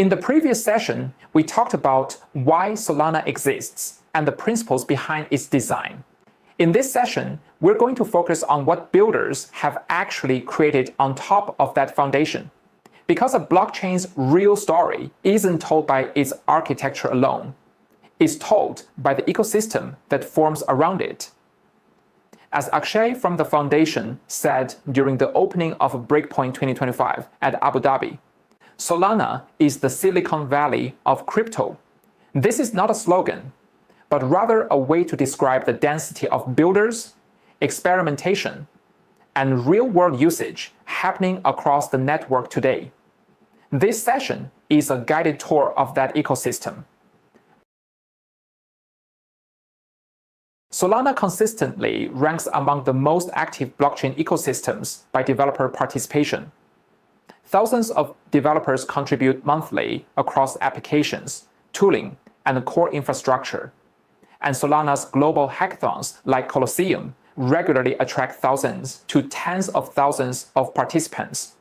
In the previous session, we talked about why Solana exists and the principles behind its design. In this session, we're going to focus on what builders have actually created on top of that foundation. Because a blockchain's real story isn't told by its architecture alone, it's told by the ecosystem that forms around it. As Akshay from the foundation said during the opening of Breakpoint 2025 at Abu Dhabi, Solana is the Silicon Valley of crypto. This is not a slogan, but rather a way to describe the density of builders, experimentation, and real-world usage happening across the network today. This session is a guided tour of that ecosystem. Solana consistently ranks among the most active blockchain ecosystems by developer participation. Thousands of developers contribute monthly across applications, tooling, and core infrastructure. And Solana's global hackathons like Colosseum regularly attract thousands to tens of thousands of participants.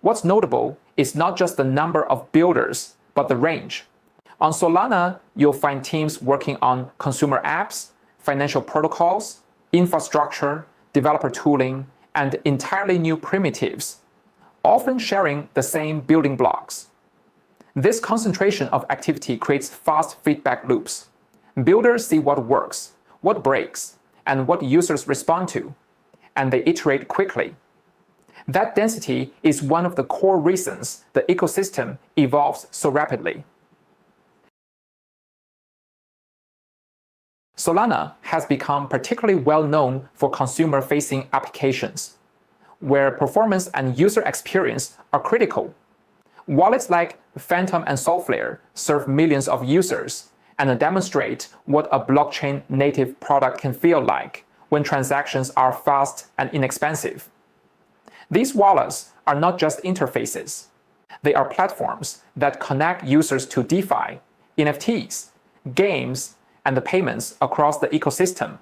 What's notable is not just the number of builders, but the range. On Solana, you'll find teams working on consumer apps, financial protocols, infrastructure, developer tooling, and entirely new primitives, often sharing the same building blocks. This concentration of activity creates fast feedback loops. Builders see what works, what breaks, and what users respond to, and they iterate quickly. That density is one of the core reasons the ecosystem evolves so rapidly. Solana has become particularly well known for consumer-facing applications, where performance and user experience are critical. Wallets like Phantom and Solflare serve millions of users and demonstrate what a blockchain-native product can feel like when transactions are fast and inexpensive. These wallets are not just interfaces. They are platforms that connect users to DeFi, NFTs, games, and the payments across the ecosystem.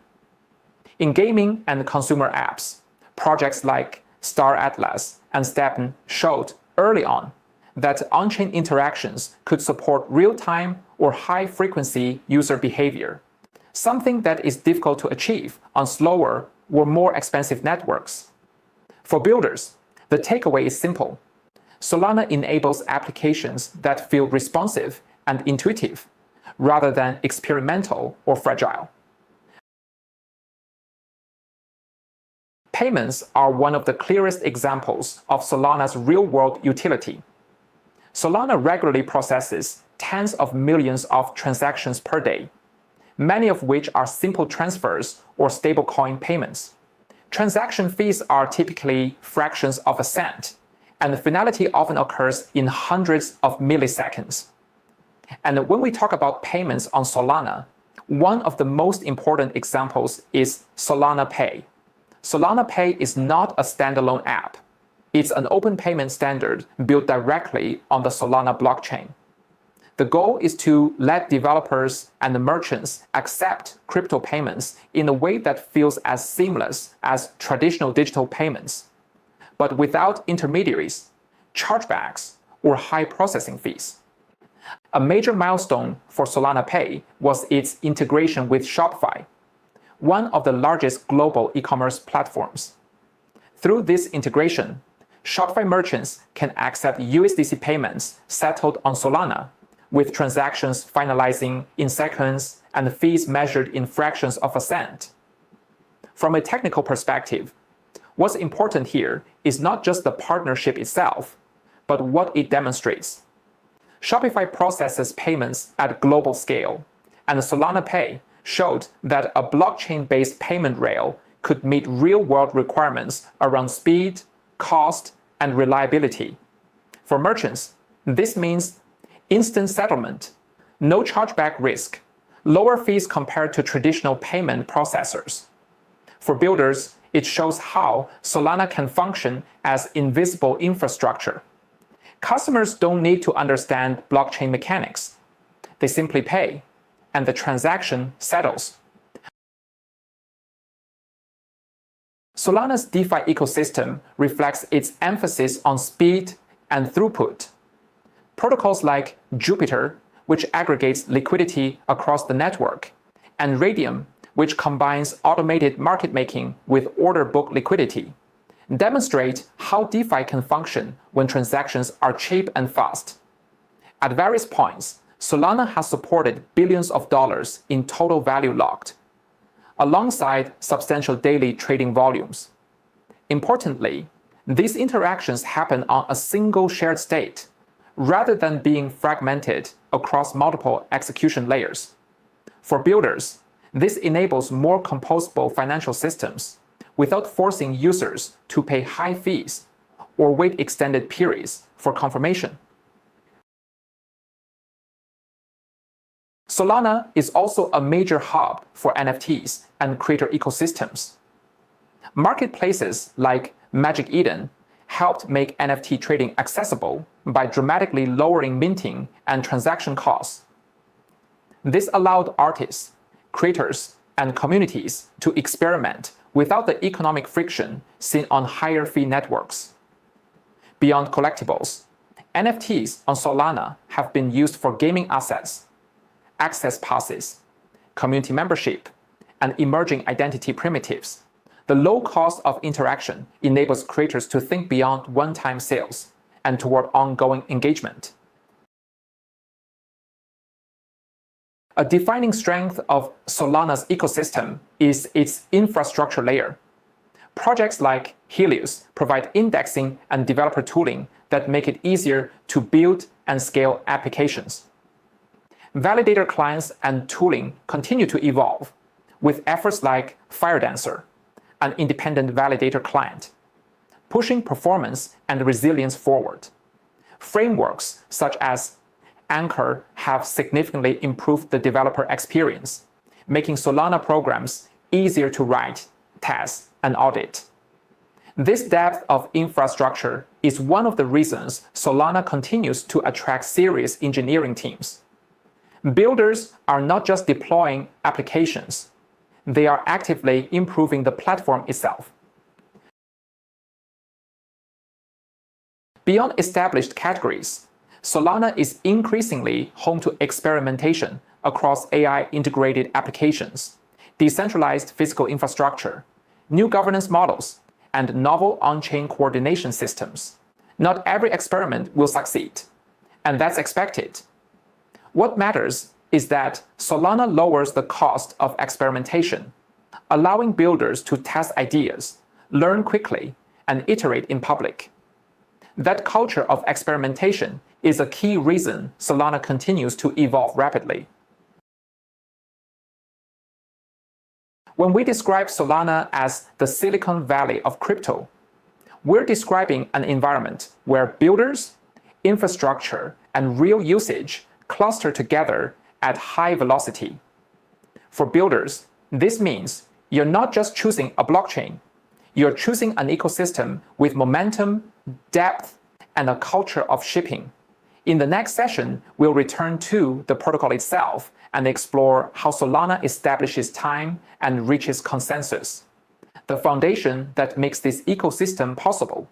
In gaming and consumer apps, projects like Star Atlas and Steppen showed early on that on-chain interactions could support real-time or high-frequency user behavior, something that is difficult to achieve on slower or more expensive networks. For builders, the takeaway is simple. Solana enables applications that feel responsive and intuitive, rather than experimental or fragile. Payments are one of the clearest examples of Solana's real-world utility. Solana regularly processes tens of millions of transactions per day, many of which are simple transfers or stablecoin payments. Transaction fees are typically fractions of a cent, and the finality often occurs in hundreds of milliseconds. And when we talk about payments on Solana, one of the most important examples is Solana Pay. Solana Pay is not a standalone app. It's an open payment standard built directly on the Solana blockchain. The goal is to let developers and the merchants accept crypto payments in a way that feels as seamless as traditional digital payments, but without intermediaries, chargebacks, or high processing fees. A major milestone for Solana Pay was its integration with Shopify, one of the largest global e-commerce platforms. Through this integration, Shopify merchants can accept USDC payments settled on Solana, with transactions finalizing in seconds and fees measured in fractions of a cent. From a technical perspective, what's important here is not just the partnership itself, but what it demonstrates. Shopify processes payments at global scale, and Solana Pay showed that a blockchain-based payment rail could meet real-world requirements around speed, cost, and reliability. For merchants, this means instant settlement, no chargeback risk, lower fees compared to traditional payment processors. For builders, it shows how Solana can function as invisible infrastructure. Customers don't need to understand blockchain mechanics. They simply pay, and the transaction settles. Solana's DeFi ecosystem reflects its emphasis on speed and throughput. Protocols like Jupyter, which aggregates liquidity across the network, and Radium, which combines automated market making with order book liquidity, demonstrate how DeFi can function when transactions are cheap and fast. At various points, Solana has supported billions of dollars in total value locked, alongside substantial daily trading volumes. Importantly, these interactions happen on a single shared state, rather than being fragmented across multiple execution layers. For builders, this enables more composable financial systems without forcing users to pay high fees or wait extended periods for confirmation. Solana is also a major hub for NFTs and creator ecosystems. Marketplaces like Magic Eden helped make NFT trading accessible by dramatically lowering minting and transaction costs. This allowed artists, creators, and communities to experiment without the economic friction seen on higher fee networks. Beyond collectibles, NFTs on Solana have been used for gaming assets, access passes, community membership, and emerging identity primitives. The low cost of interaction enables creators to think beyond one-time sales and toward ongoing engagement. A defining strength of Solana's ecosystem is its infrastructure layer. Projects like Helios provide indexing and developer tooling that make it easier to build and scale applications. Validator clients and tooling continue to evolve, with efforts like FireDancer, an independent validator client, pushing performance and resilience forward. Frameworks such as Anchor have significantly improved the developer experience, making Solana programs easier to write, test, and audit. This depth of infrastructure is one of the reasons Solana continues to attract serious engineering teams. Builders are not just deploying applications, they are actively improving the platform itself. Beyond established categories, Solana is increasingly home to experimentation across AI-integrated applications, decentralized physical infrastructure, new governance models, and novel on-chain coordination systems. Not every experiment will succeed, and that's expected. What matters is that Solana lowers the cost of experimentation, allowing builders to test ideas, learn quickly, and iterate in public. That culture of experimentation is a key reason Solana continues to evolve rapidly. When we describe Solana as the Silicon Valley of crypto, we're describing an environment where builders, infrastructure, and real usage cluster together at high velocity. For builders, this means you're not just choosing a blockchain, you're choosing an ecosystem with momentum, depth, and a culture of shipping. In the next session, we'll return to the protocol itself and explore how Solana establishes time and reaches consensus, the foundation that makes this ecosystem possible.